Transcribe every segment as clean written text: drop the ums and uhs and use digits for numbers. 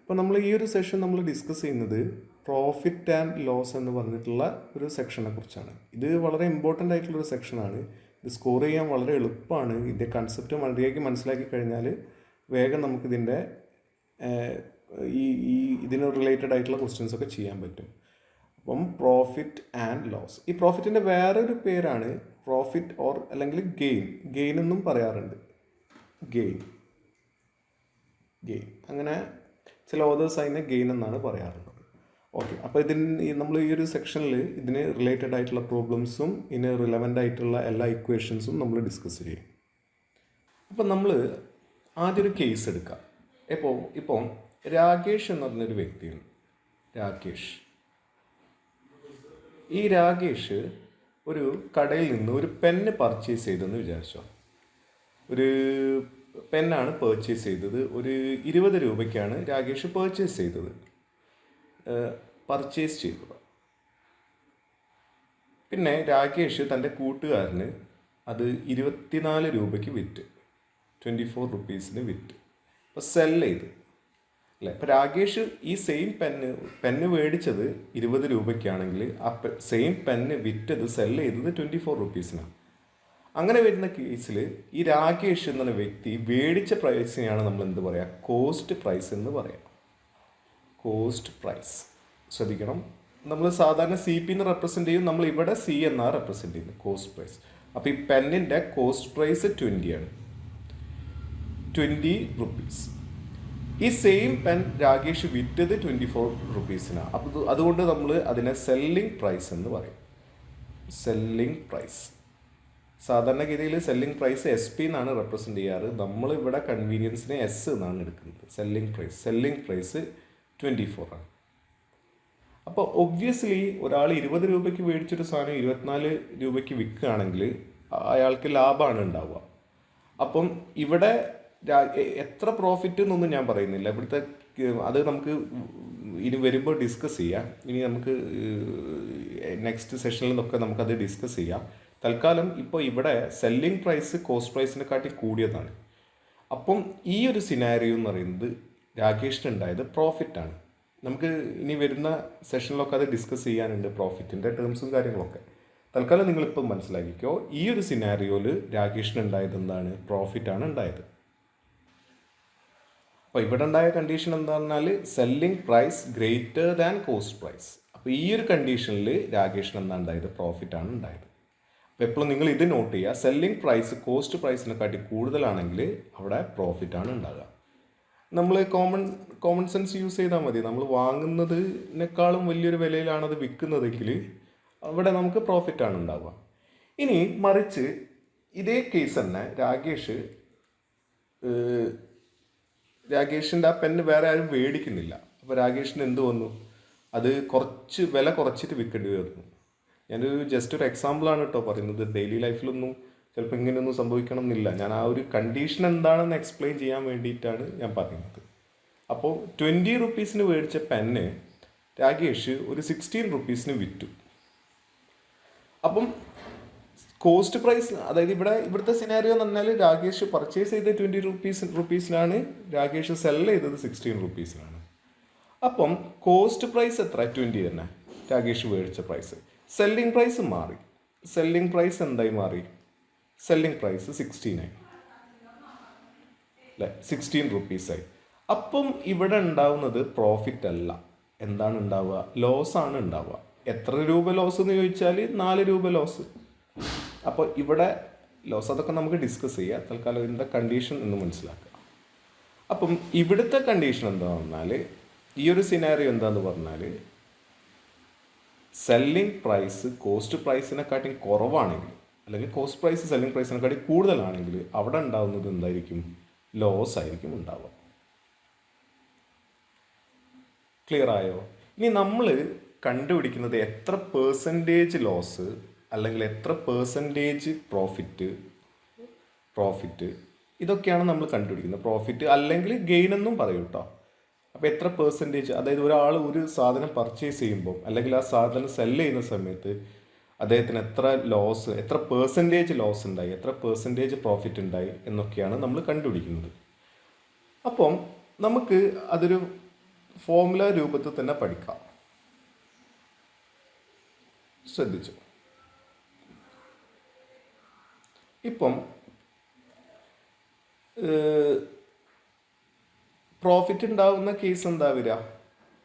അപ്പോൾ നമ്മൾ ഈ ഒരു സെഷൻ നമ്മൾ ഡിസ്കസ് ചെയ്യുന്നത് പ്രോഫിറ്റ് ആൻഡ് ലോസ് എന്ന് പറഞ്ഞിട്ടുള്ള ഒരു സെക്ഷനെ കുറിച്ചാണ്. ഇത് വളരെ ഇമ്പോർട്ടൻ്റ് ആയിട്ടുള്ളൊരു സെക്ഷനാണ്. ഇത് സ്കോർ ചെയ്യാൻ വളരെ എളുപ്പമാണ്. ഇതിൻ്റെ കൺസെപ്റ്റ് മര്യാദയ്ക്ക് മനസ്സിലാക്കി കഴിഞ്ഞാൽ വേഗം നമുക്കിതിൻ്റെ ഇതിന് റിലേറ്റഡ് ആയിട്ടുള്ള ക്വസ്റ്റ്യൻസ് ഒക്കെ ചെയ്യാൻ പറ്റും. അപ്പം പ്രോഫിറ്റ് ആൻഡ് ലോസ്, ഈ പ്രോഫിറ്റിൻ്റെ വേറൊരു പേരാണ് പ്രോഫിറ്റ് ഓർ അല്ലെങ്കിൽ ഗെയിൻ എന്നും പറയാറുണ്ട്. ഗെയിൻ അങ്ങനെ ചില ഓതേഴ്സ് അതിനെ ഗെയിൻ എന്നാണ് പറയാറുള്ളത്. ഓക്കെ, അപ്പോൾ നമ്മൾ ഈ ഒരു സെക്ഷനിൽ ഇതിന് റിലേറ്റഡ് ആയിട്ടുള്ള പ്രോബ്ലംസും ഇതിന് റിലവൻ്റ് ആയിട്ടുള്ള എല്ലാ ഇക്വേഷൻസും നമ്മൾ ഡിസ്കസ് ചെയ്യും. അപ്പം നമ്മൾ ആദ്യം ഒരു കേസ് എടുക്കാം. ഇപ്പോൾ രാകേഷ് എന്ന് പറഞ്ഞൊരു വ്യക്തിയുണ്ട്. ഈ രാകേഷ് ഒരു കടയിൽ നിന്ന് ഒരു പെന്ന് പർച്ചേസ് ചെയ്തെന്ന് വിചാരിച്ചോ. ഒരു പെന്നാണ് പർച്ചേസ് ചെയ്തത്. ഒരു 20 രൂപയ്ക്കാണ് രാകേഷ് പർച്ചേസ് ചെയ്തത്. പിന്നെ രാകേഷ് തൻ്റെ കൂട്ടുകാരന് അത് 24 രൂപയ്ക്ക് വിറ്റ്, 24 റുപ്പീസിന് വിറ്റ്. അപ്പോൾ സെല്ല് ചെയ്ത് അല്ലേ. അപ്പോൾ രാകേഷ് ഈ സെയിം പെന്ന് മേടിച്ചത് 20 രൂപയ്ക്കാണെങ്കിൽ ആ സെയിം പെന്ന് വിറ്റത് സെല്ല് ചെയ്തത് 24 റുപ്പീസിനാണ്. അങ്ങനെ വരുന്ന കേസിൽ ഈ രാകേഷ് എന്ന വ്യക്തി മേടിച്ച പ്രൈസിനെയാണ് നമ്മൾ എന്ത് പറയുക, കോസ്റ്റ് പ്രൈസ് എന്ന് പറയാം. കോസ്റ്റ് പ്രൈസ് ശ്രദ്ധിക്കണം. നമ്മൾ സാധാരണ CP എന്ന് റെപ്രസെൻ്റ് ചെയ്യും, നമ്മൾ ഇവിടെ C എന്നാണ് റെപ്രസെൻ്റ് ചെയ്യുന്നത്, കോസ്റ്റ് പ്രൈസ്. അപ്പോൾ ഈ പെന്നിൻ്റെ കോസ്റ്റ് പ്രൈസ് 20 ആണ്, 20 റുപ്പീസ്. ഈ സെയിം പെൻ രാകേഷ് വിറ്റത് 24 റുപ്പീസിനാണ്. അപ്പോൾ അതുകൊണ്ട് നമ്മൾ അതിനെ സെല്ലിംഗ് പ്രൈസ് എന്ന് പറയും. സെല്ലിംഗ് പ്രൈസ് സാധാരണഗതിയിൽ സെല്ലിംഗ് പ്രൈസ് SP എന്നാണ് റെപ്രസെൻ്റ് ചെയ്യാറ്. നമ്മളിവിടെ കൺവീനിയൻസിന് S എന്നാണ് എടുക്കുന്നത്. സെല്ലിംഗ് പ്രൈസ് 24 ആണ്. അപ്പോൾ ഒബ്വിയസ്ലി ഒരാൾ 20 രൂപയ്ക്ക് മേടിച്ചൊരു സാധനം 24 രൂപയ്ക്ക് വിൽക്കുകയാണെങ്കിൽ അയാൾക്ക് ലാഭമാണ് ഉണ്ടാവുക. അപ്പം ഇവിടെ എത്ര പ്രോഫിറ്റ് എന്നൊന്നും ഞാൻ പറയുന്നില്ല. ഇവിടുത്തെ അത് നമുക്ക് ഇനി വരുമ്പോൾ ഡിസ്കസ് ചെയ്യാം. ഇനി നമുക്ക് നെക്സ്റ്റ് സെഷനിൽ നിന്നൊക്കെ നമുക്കത് ഡിസ്കസ് ചെയ്യാം. തൽക്കാലം ഇപ്പോൾ ഇവിടെ സെല്ലിംഗ് പ്രൈസ് കോസ്റ്റ് പ്രൈസിനെക്കാട്ടി കൂടിയതാണ്. അപ്പം ഈ ഒരു സിനാരിയോ എന്ന് പറയുന്നത് രാകേഷിനുണ്ടായത് പ്രോഫിറ്റാണ്. നമുക്ക് ഇനി വരുന്ന സെഷനിലൊക്കെ അത് ഡിസ്കസ് ചെയ്യാനുണ്ട്, പ്രോഫിറ്റിൻ്റെ ടേംസും കാര്യങ്ങളൊക്കെ. തൽക്കാലം നിങ്ങളിപ്പോൾ മനസ്സിലാക്കിക്കോ, ഈ ഒരു സിനാരിയോയിൽ രാകേഷിനുണ്ടായത് എന്താണ്, പ്രോഫിറ്റാണ് ഉണ്ടായത്. അപ്പോൾ ഇവിടെ ഉണ്ടായ കണ്ടീഷൻ എന്താ പറഞ്ഞാൽ selling price greater than cost price. അപ്പോൾ ഈ ഒരു കണ്ടീഷനിൽ രാകേഷിന് എന്താ ഉണ്ടായത്, പ്രോഫിറ്റാണ് ഉണ്ടായത്. അപ്പോൾ എപ്പോഴും നിങ്ങൾ ഇത് നോട്ട് ചെയ്യുക, സെല്ലിംഗ് പ്രൈസ് കോസ്റ്റ് പ്രൈസിനെക്കാട്ടി കൂടുതലാണെങ്കിൽ അവിടെ പ്രോഫിറ്റാണ് ഉണ്ടാകുക. നമ്മൾ കോമൺ സെൻസ് യൂസ് ചെയ്താൽ മതി. നമ്മൾ വാങ്ങുന്നതിനേക്കാളും വലിയൊരു വിലയിലാണ് അത് വിൽക്കുന്നതെങ്കിൽ അവിടെ നമുക്ക് പ്രോഫിറ്റാണ് ഉണ്ടാവുക. ഇനി മറിച്ച് ഇതേ കേസ് തന്നെ രാകേഷിൻ്റെ ആ പെന്ന് വേറെ ആരും മേടിക്കുന്നില്ല. അപ്പോൾ രാകേഷിന് എന്ത് വന്നു, അത് വില കുറച്ചിട്ട് വിൽക്കേണ്ടി വന്നു. ഞാനൊരു ജസ്റ്റ് ഒരു എക്സാമ്പിളാണ് കേട്ടോ പറയുന്നത്. ഡെയിലി ലൈഫിലൊന്നും ചിലപ്പോൾ ഇങ്ങനെയൊന്നും സംഭവിക്കണം എന്നില്ല. ഞാൻ ആ ഒരു കണ്ടീഷൻ എന്താണെന്ന് എക്സ്പ്ലെയിൻ ചെയ്യാൻ വേണ്ടിയിട്ടാണ് ഞാൻ പറയുന്നത്. അപ്പോൾ 20 റുപ്പീസിന് മേടിച്ച പെന്ന് രാകേഷ് ഒരു 16 റുപ്പീസിന് വിറ്റു. അപ്പം കോസ്റ്റ് പ്രൈസ്, അതായത് ഇവിടുത്തെ സിനാരിയോ എന്ന് പറഞ്ഞാൽ രാകേഷ് പർച്ചേസ് ചെയ്ത് 20 റുപ്പീസിനാണ്, രാകേഷ് സെല്ല് ചെയ്തത് 16 റുപ്പീസിനാണ്. അപ്പം കോസ്റ്റ് പ്രൈസ് എത്ര, 20 തന്നെ രാകേഷ് മേടിച്ച പ്രൈസ്. സെല്ലിംഗ് പ്രൈസ് മാറി. സെല്ലിംഗ് പ്രൈസ് എന്തായി മാറി, സെല്ലിംഗ് പ്രൈസ് 16 ആയി അല്ലേ, 16 റുപ്പീസായി. അപ്പം ഇവിടെ ഉണ്ടാവുന്നത് പ്രോഫിറ്റ് അല്ല, എന്താണ് ഉണ്ടാവുക, ലോസ് ആണ് ഉണ്ടാവുക. എത്ര രൂപ ലോസ് എന്ന് ചോദിച്ചാൽ 4 രൂപ ലോസ്. അപ്പോൾ ഇവിടെ ലോസ്, അതൊക്കെ നമുക്ക് ഡിസ്കസ് ചെയ്യാം. തൽക്കാലം ഇതിൻ്റെ കണ്ടീഷൻ എന്ന് മനസ്സിലാക്കുക. അപ്പം ഇവിടുത്തെ കണ്ടീഷൻ എന്താണെന്ന് പറഞ്ഞാൽ, ഈ ഒരു സിനാരിയോ എന്താന്ന് പറഞ്ഞാൽ സെല്ലിംഗ് പ്രൈസ് കോസ്റ്റ് പ്രൈസിനെക്കാട്ടി കുറവാണെങ്കിൽ, അല്ലെങ്കിൽ കോസ്റ്റ് പ്രൈസ് സെല്ലിംഗ് പ്രൈസിനെക്കാട്ടി കൂടുതലാണെങ്കിൽ അവിടെ ഉണ്ടാവുന്നത് എന്തായിരിക്കും, ലോസ് ആയിരിക്കും ഉണ്ടാവുക. ക്ലിയർ ആയോ? ഇനി നമ്മൾ കണ്ടുപിടിക്കുന്നത് എത്ര പെർസെൻറ്റേജ് ലോസ് അല്ലെങ്കിൽ എത്ര പെർസെൻറ്റേജ് പ്രോഫിറ്റ് ഇതൊക്കെയാണ് നമ്മൾ കണ്ടുപിടിക്കുന്നത്. പ്രോഫിറ്റ് അല്ലെങ്കിൽ ഗെയിൻ എന്നും പറയും കേട്ടോ. അപ്പോൾ എത്ര പെർസെൻറ്റേജ്, അതായത് ഒരാൾ ഒരു സാധനം പർച്ചേസ് ചെയ്യുമ്പോൾ അല്ലെങ്കിൽ ആ സാധനം സെല്ല് ചെയ്യുന്ന സമയത്ത് അദ്ദേഹത്തിന് എത്ര പെർസെൻറ്റേജ് ലോസ് ഉണ്ടായി, എത്ര പെർസെൻറ്റേജ് പ്രോഫിറ്റ് ഉണ്ടായി എന്നൊക്കെയാണ് നമ്മൾ കണ്ടുപിടിക്കുന്നത്. അപ്പം നമുക്ക് അതൊരു ഫോർമുല രൂപത്തിൽ തന്നെ പഠിക്കാം. ശ്രദ്ധിച്ചു. ഇപ്പം പ്രോഫിറ്റ് ഉണ്ടാകുന്ന കേസ് എന്താ വരിക?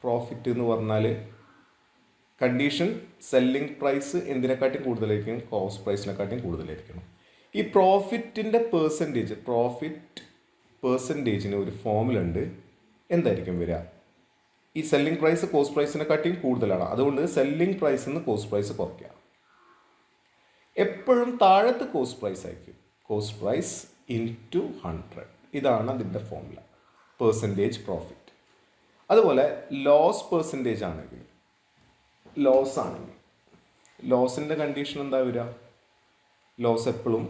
പ്രോഫിറ്റ് എന്ന് പറഞ്ഞാൽ കണ്ടീഷൻ സെല്ലിംഗ് പ്രൈസ് എന്തിനെക്കാട്ടിയും കൂടുതലായിരിക്കും? കോസ്റ്റ് പ്രൈസിനെക്കാട്ടിയും കൂടുതലായിരിക്കണം. ഈ പ്രോഫിറ്റിൻ്റെ പ്രോഫിറ്റ് പേഴ്സൻറ്റേജിന് ഒരു ഫോർമുല ഉണ്ട്. എന്തായിരിക്കും വരിക? ഈ സെല്ലിംഗ് പ്രൈസ് കോസ്റ്റ് പ്രൈസിനെക്കാട്ടിയും കൂടുതലാണ്, അതുകൊണ്ട് സെല്ലിംഗ് പ്രൈസിൽ നിന്ന് കോസ്റ്റ് പ്രൈസ് കുറയ്ക്കുക. എപ്പോഴും താഴത്ത് കോസ്റ്റ് പ്രൈസ് ആയിരിക്കും. കോസ്റ്റ് പ്രൈസ് ഇൻറ്റു 100, ഇതാണ് അതിൻ്റെ ഫോർമുല. Percentage profit. അതുപോലെ ലോസ് പേഴ്സൻറ്റേജ് ആണെങ്കിൽ, ലോസിൻ്റെ കണ്ടീഷൻ എന്താ വരിക? ലോസ് എപ്പോഴും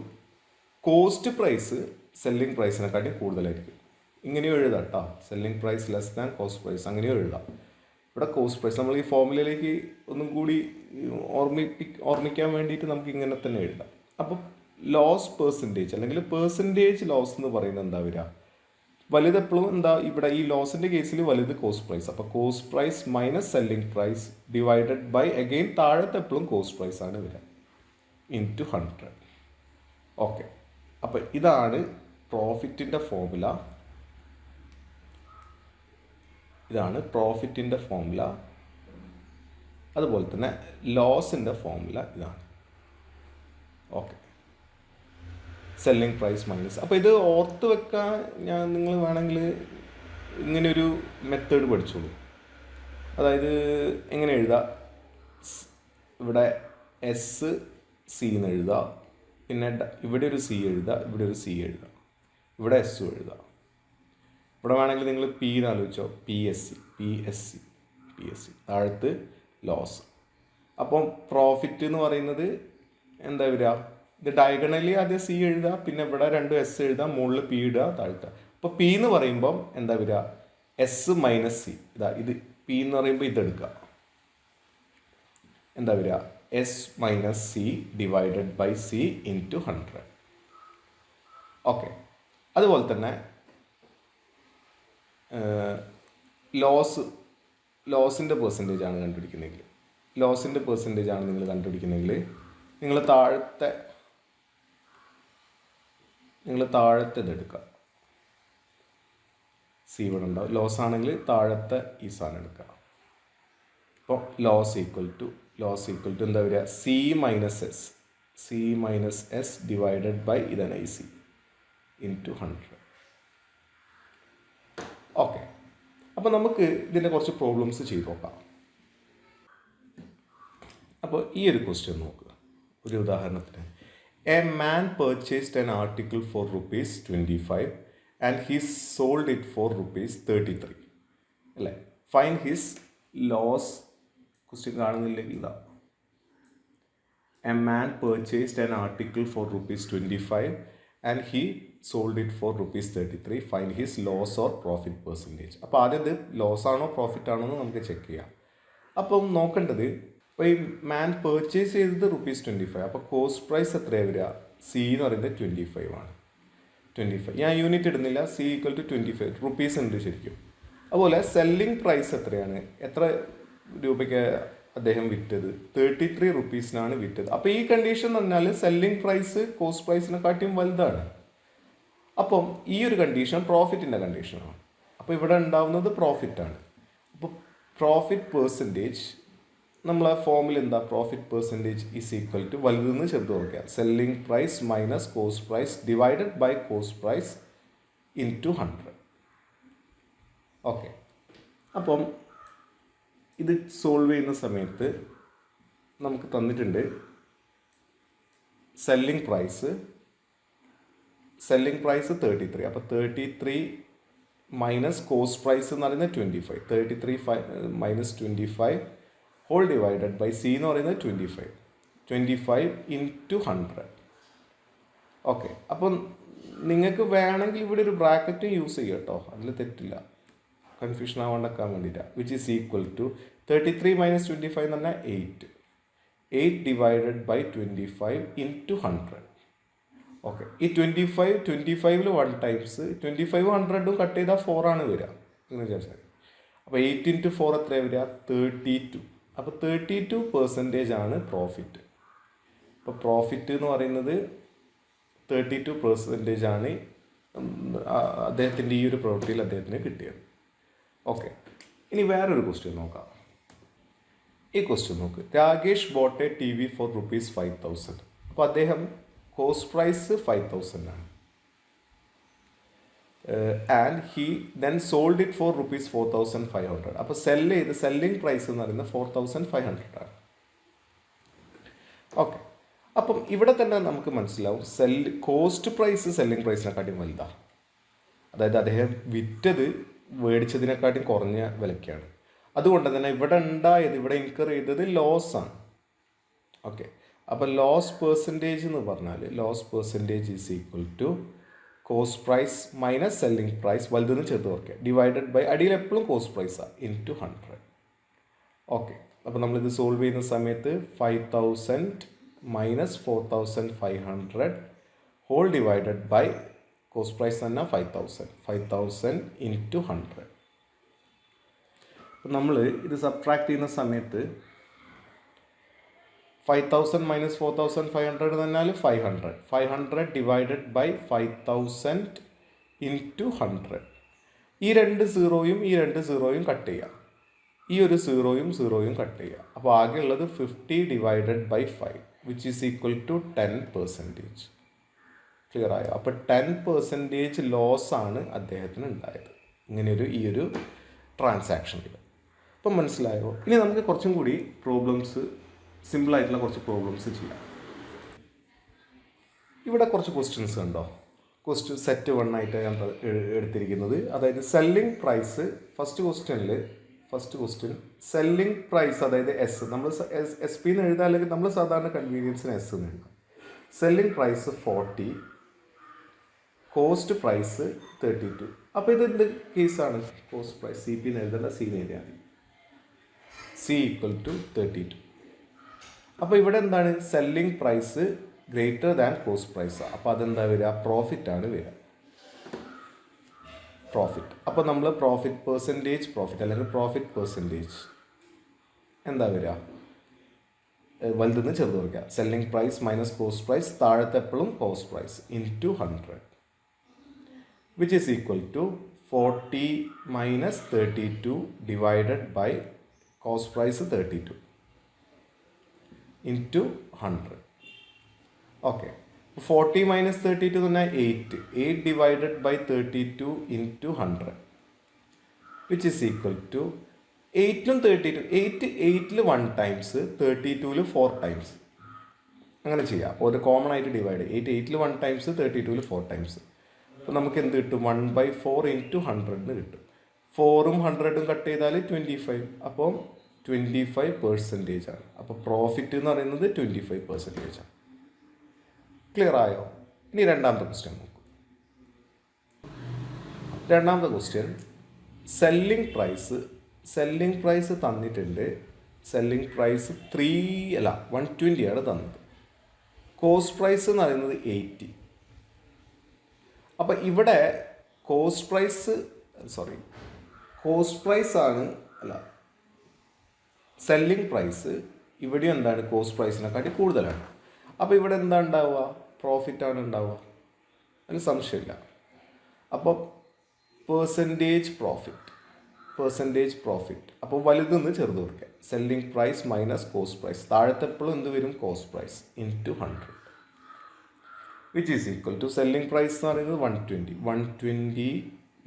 കോസ്റ്റ് പ്രൈസ് സെല്ലിംഗ് പ്രൈസിനെക്കാട്ടി കൂടുതലായിരിക്കും. ഇങ്ങനെയും എഴുതാം കേട്ടോ, selling price less than cost price, അങ്ങനെയും എഴുതാം. ഇവിടെ കോസ്റ്റ് പ്രൈസ് നമ്മൾ ഈ ഫോർമുലയിലേക്ക് ഒന്നും കൂടി ഓർമ്മിക്കാൻ വേണ്ടിയിട്ട് നമുക്ക് ഇങ്ങനെ തന്നെ എഴുതാം. അപ്പോൾ ലോസ് പേഴ്സൻറ്റേജ് അല്ലെങ്കിൽ പേഴ്സൻറ്റേജ് ലോസ് എന്ന് പറയുന്നത് എന്താ വരിക? വലുതെപ്പോഴും എന്താ? ഇവിടെ ഈ ലോസിൻ്റെ കേസിൽ വലുത് കോസ്റ്റ് പ്രൈസ്. അപ്പോൾ cost price minus selling price divided by again താഴത്തെ എപ്പോഴും കോസ്റ്റ് പ്രൈസ് ആണ് വരിക, ഇൻറ്റു 100. ഓക്കെ, അപ്പോൾ ഇതാണ് പ്രോഫിറ്റിൻ്റെ ഫോർമുല. അതുപോലെ തന്നെ ലോസിൻ്റെ ഫോർമുല ഇതാണ്. Okay, selling price minus. അപ്പോൾ ഇത് ഓർത്ത് വെക്കാൻ നിങ്ങൾ വേണമെങ്കിൽ ഇങ്ങനെയൊരു മെത്തേഡ് പഠിച്ചോളൂ. അതായത് എങ്ങനെ എഴുതാം? ഇവിടെ എസ് സി എന്ന് എഴുതാം, പിന്നെ ഇവിടെ ഒരു സി എഴുതുക, ഇവിടെ ഒരു സി എഴുതാം, ഇവിടെ എസ്സും എഴുതാം. ഇവിടെ വേണമെങ്കിൽ നിങ്ങൾ പി എന്ന് ആലോചിച്ചോ, പി എസ് സി താഴത്ത് ലോസ്. അപ്പം പ്രോഫിറ്റ് എന്ന് പറയുന്നത് എന്താ വരിക? ഇത് ഡയഗണലി ആദ്യം സി എഴുതുക, പിന്നെ ഇവിടെ 2 എസ് എഴുതാം, മുകളിൽ പി ഇടുക, താഴ്ത്തുക. അപ്പോൾ പി എന്ന് പറയുമ്പം എന്താ വരിക? S minus C. ഇത് പി എന്ന് പറയുമ്പോൾ ഇതെടുക്കുക, എന്താ വരിക? S minus C divided by C into 100. Okay, അതുപോലെ തന്നെ ലോസിൻ്റെ പെർസെൻറ്റേജ് ആണ് കണ്ടുപിടിക്കുന്നതെങ്കിൽ, നിങ്ങൾ കണ്ടുപിടിക്കുന്നതെങ്കിൽ നിങ്ങൾ താഴത്തെ ഇതെടുക്കുക. സി ഇവിടെ ഉണ്ടാവും. ലോസ് ആണെങ്കിൽ താഴത്തെ ഈ സാധനം എടുക്കുക. അപ്പോൾ ലോസ് ഈക്വൽ ടു എന്താ വരിക? C minus S divided by ഇതാണ് ഐ സി ഇൻറ്റു 100. ഓക്കെ, അപ്പോൾ നമുക്ക് ഇതിൻ്റെ കുറച്ച് പ്രോബ്ലംസ് ചെയ്ത് നോക്കാം. അപ്പോൾ ഈ ഒരു ക്വസ്റ്റ്യൻ നോക്കുക. ഒരു ഉദാഹരണത്തിന്, A man purchased an article for ₹25 and he sold it for ₹33. അല്ലേ? Find his loss. ക്വസ്റ്റ്യൻ കാണുന്നില്ലെങ്കിൽ ഇതാ, a man purchased an article for ₹25 and he sold it for ₹33. Find his loss or profit percentage. അപ്പോൾ ആദ്യം ഇത് loss ആണോ profit ആണോ എന്ന് നമുക്ക് ചെക്ക് ചെയ്യാം. അപ്പം നോക്കേണ്ടത്, അപ്പോൾ ഈ മാൻ പർച്ചേസ് ചെയ്തത് ₹25. അപ്പോൾ കോസ്റ്റ് പ്രൈസ് എത്രയാണ് വരിക? സി എന്ന് പറയുന്നത് 25 ആണ്. 25 ഞാൻ യൂണിറ്റ് ഇടുന്നില്ല. സി ഈക്വൽ ടു 25 റുപ്പീസ് ഉണ്ട് ശരിക്കും. അതുപോലെ സെല്ലിംഗ് പ്രൈസ് എത്രയാണ്? എത്ര രൂപയ്ക്ക് അദ്ദേഹം വിറ്റത്? 33 റുപ്പീസിനാണ് വിറ്റത്. അപ്പോൾ ഈ കണ്ടീഷൻ എന്ന് പറഞ്ഞാൽ സെല്ലിംഗ് പ്രൈസ് കോസ്റ്റ് പ്രൈസിനെക്കാട്ടിയും വലുതാണ്. അപ്പം ഈ ഒരു കണ്ടീഷൻ പ്രോഫിറ്റിൻ്റെ കണ്ടീഷനാണ്. അപ്പോൾ ഇവിടെ ഉണ്ടാവുന്നത് പ്രോഫിറ്റാണ്. അപ്പോൾ പ്രോഫിറ്റ് പെർസെൻറ്റേജ് നമ്മളെ ഫോമിൽ എന്താ? Profit percentage is equal to വലുതെന്ന് ചെറുത് കുറയ്ക്കുക, selling price minus cost price divided by cost price into 100. Okay, അപ്പം ഇത് സോൾവ് ചെയ്യുന്ന സമയത്ത് നമുക്ക് തന്നിട്ടുണ്ട് സെല്ലിംഗ് പ്രൈസ് 33. അപ്പോൾ 33 മൈനസ് കോസ്റ്റ് പ്രൈസ് എന്ന് പറയുന്നത് 25. 33 minus 25 whole divided by C എന്ന് പറയുന്നത് 25 ഇൻറ്റു 100. ഓക്കെ, അപ്പം നിങ്ങൾക്ക് വേണമെങ്കിൽ ഇവിടെ ഒരു ബ്രാക്കറ്റ് യൂസ് ചെയ്യുക കേട്ടോ, അതിൽ തെറ്റില്ല, കൺഫ്യൂഷൻ ആവാണ്ടിരിക്കാൻ വേണ്ടിയിട്ടാണ്. Which is equal to 33 minus 25 എന്ന് പറഞ്ഞാൽ 8 ഡിവൈഡഡ് ബൈ 25 ഇൻറ്റു 100. ഓക്കെ, ഈ 25ൽ 1 ടൈംസ് 25 100 കട്ട് ചെയ്താൽ 4 ആണ് വരിക എന്ന് വിചാരിച്ചാൽ. അപ്പോൾ 8 ഇൻറ്റു 4 എത്ര വരിക? 32. അപ്പോൾ 32% ആണ് പ്രോഫിറ്റ്. അപ്പോൾ പ്രോഫിറ്റ് എന്ന് പറയുന്നത് 32% ആണ് അദ്ദേഹത്തിൻ്റെ ഈ ഒരു പ്രവൃത്തിയിൽ അദ്ദേഹത്തിന് കിട്ടിയത്. ഓക്കെ, ഇനി വേറൊരു ക്വസ്റ്റ്യൻ നോക്കാം. ഈ ക്വസ്റ്റ്യൻ നോക്ക്. Rakesh bought a T V for ₹5,000. അപ്പോൾ അദ്ദേഹം കോസ്റ്റ് പ്രൈസ് 5,000 ആണ്. And he then sold it for ₹4,500. അപ്പോൾ സെല്ലിംഗ് പ്രൈസ് എന്ന് പറയുന്നത് 4,500 ആണ്. ഓക്കെ, അപ്പം ഇവിടെ തന്നെ നമുക്ക് മനസ്സിലാവും കോസ്റ്റ് പ്രൈസ് സെല്ലിംഗ് പ്രൈസിനെക്കാട്ടിയും വലുതാണ്. അതായത് അദ്ദേഹം വിറ്റത് മേടിച്ചതിനെക്കാട്ടിയും കുറഞ്ഞ വിലയ്ക്കാണ്. അതുകൊണ്ട് തന്നെ ഇവിടെ ഇൻകർ ചെയ്തത് ലോസാണ്. ഓക്കെ, അപ്പോൾ ലോസ് പെർസെൻറ്റേജ് എന്ന് പറഞ്ഞാൽ loss percentage is equal to cost price minus selling price വലുതെന്ന് ചേർത്ത് ഓർക്കുക ഡിവൈഡഡ് ബൈ അടിയിൽ എപ്പോഴും കോസ്റ്റ് പ്രൈസാണ് ഇൻറ്റു 100. ഓക്കെ, അപ്പോൾ നമ്മളിത് സോൾവ് ചെയ്യുന്ന സമയത്ത് 5,000 minus 4,500 whole divided by cost price തന്നെ 5,000 ഇൻറ്റു 100. അപ്പോൾ നമ്മൾ ഇത് സബ്ട്രാക്ട് ചെയ്യുന്ന സമയത്ത് 5,000 മൈനസ് 4,500 എന്ന് പറഞ്ഞാൽ 500 ഡിവൈഡഡ് ബൈ 5,000 ഇൻറ്റു 100. ഈ രണ്ട് സീറോയും കട്ട് ചെയ്യാം. ഈ ഒരു സീറോയും കട്ട് ചെയ്യുക. അപ്പോൾ ആകെയുള്ളത് 50 divided by 5 which is equal to 10%. Clear ആയോ? അപ്പോൾ 10% ലോസാണ് അദ്ദേഹത്തിന് ഉണ്ടായത് ഈ ഒരു ട്രാൻസാക്ഷനിൽ. അപ്പം മനസ്സിലായോ? ഇനി നമുക്ക് കുറച്ചും കൂടി സിമ്പിളായിട്ടുള്ള കുറച്ച് പ്രോബ്ലംസ് ചെയ്യാം. ഇവിടെ കുറച്ച് ക്വസ്റ്റ്യൻസ് ഉണ്ടോ? സെറ്റ് 1 ആയിട്ട് ഞാൻ എടുത്തിരിക്കുന്നത്. അതായത് selling price first question selling price, അതായത് നമ്മൾ SP എന്ന് എഴുതാം, അല്ലെങ്കിൽ നമ്മൾ സാധാരണ കൺവീനിയൻസിന് S എന്ന് എഴുതാം. Selling price 40, cost price 32. അപ്പോൾ ഇതെന്ത് കേസാണ്? കോസ്റ്റ് പ്രൈസ് CP എന്ന് എഴുതേണ്ട, C എന്ന് എഴുതിയാൽ മതി. C equal to 32. അപ്പോൾ ഇവിടെ എന്താണ്? Selling price greater than cost price. അപ്പോൾ അതെന്താ വരിക? പ്രോഫിറ്റാണ് വരിക. അപ്പോൾ നമ്മൾ പ്രോഫിറ്റ് അല്ലെങ്കിൽ പ്രോഫിറ്റ് പെർസെൻറ്റേജ് എന്താ വരിക? വലുതെന്ന് ചെറുത് കുറയ്ക്കുക. Selling price minus cost price, താഴത്തെ എപ്പോഴും cost price into 100 which is equal to 40 minus 32 divided by cost price 32 into 100. Okay, 40 minus 32 എന്ന് പറഞ്ഞാൽ 8 divided by 32 into 100 which is equal to 8ലും 32 8ൽ 1 ടൈംസ് 32ൽ 4 ടൈംസ് അങ്ങനെ ചെയ്യാം. ഒരു കോമൺ ആയിട്ട് ഡിവൈഡ് 8ൽ 1 ടൈംസ് 32ൽ 4 ടൈംസ്. അപ്പോൾ നമുക്ക് എന്ത് കിട്ടും? 1/4 ഇൻറ്റു 100 കിട്ടും. 4ഉം 100ഉം കട്ട് ചെയ്താൽ 25. അപ്പോൾ 25% ആണ്. അപ്പോൾ പ്രോഫിറ്റ് എന്ന് പറയുന്നത് 25% ആണ്. ക്ലിയർ ആയോ? ഇനി രണ്ടാമത്തെ ക്വസ്റ്റ്യൻ നോക്കൂ. രണ്ടാമത്തെ ക്വസ്റ്റ്യൻ സെല്ലിംഗ് പ്രൈസ് തന്നിട്ടുണ്ട്. സെല്ലിംഗ് പ്രൈസ് 120 ആണ് തന്നത്. കോസ്റ്റ് പ്രൈസ് എന്ന് പറയുന്നത് 80. അപ്പോൾ ഇവിടെ കോസ്റ്റ് പ്രൈസ് ആണ് സെല്ലിംഗ് പ്രൈസ് ഇവിടെ എന്താണ്? കോസ്റ്റ് പ്രൈസിനെക്കാട്ടി കൂടുതലാണ്. അപ്പോൾ ഇവിടെ എന്താ ഉണ്ടാവുക? പ്രോഫിറ്റാണ് ഉണ്ടാവുക, അതിൽ സംശയമില്ല. അപ്പോൾ പെർസെൻറ്റേജ് പ്രോഫിറ്റ് അപ്പോൾ വലുതെന്ന് ചെറുത് കൊടുക്കുക. Selling price minus cost price, താഴത്തെ എപ്പോഴും എന്ത് വരും? Cost price into 100 which is equal to selling price എന്ന് പറയുന്നത് 120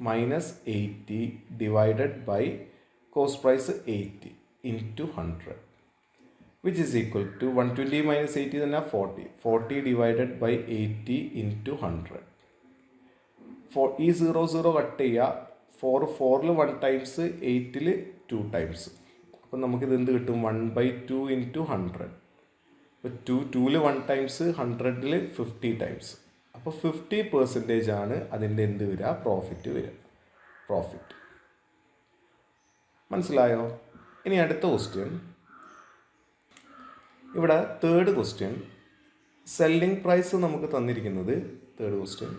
minus 80 divided by cost price 80 into 100 which is equal to 120 minus 80 തന്നെ 40 divided by 80 into 100. ഈ 0 കട്ട് ചെയ്യുക. 4ൽ 1 ടൈംസ് 8ൽ 2 ടൈംസ്. അപ്പം നമുക്കിത് എന്ത് കിട്ടും? 1/2 ഇൻറ്റു 100. അപ്പോൾ 2ൽ 1 ടൈംസ് 100ൽ 50 ടൈംസ്. അപ്പോൾ 50% ആണ് അതിൻ്റെ എന്ത് വരിക? പ്രോഫിറ്റ് വരിക. മനസ്സിലായോ? ഇനി അടുത്ത ക്വസ്റ്റ്യൻ. ഇവിടെ തേർഡ് ക്വസ്റ്റ്യൻ സെല്ലിംഗ് പ്രൈസ് നമുക്ക് തന്നിരിക്കുന്നത്. തേർഡ് ക്വസ്റ്റ്യൻ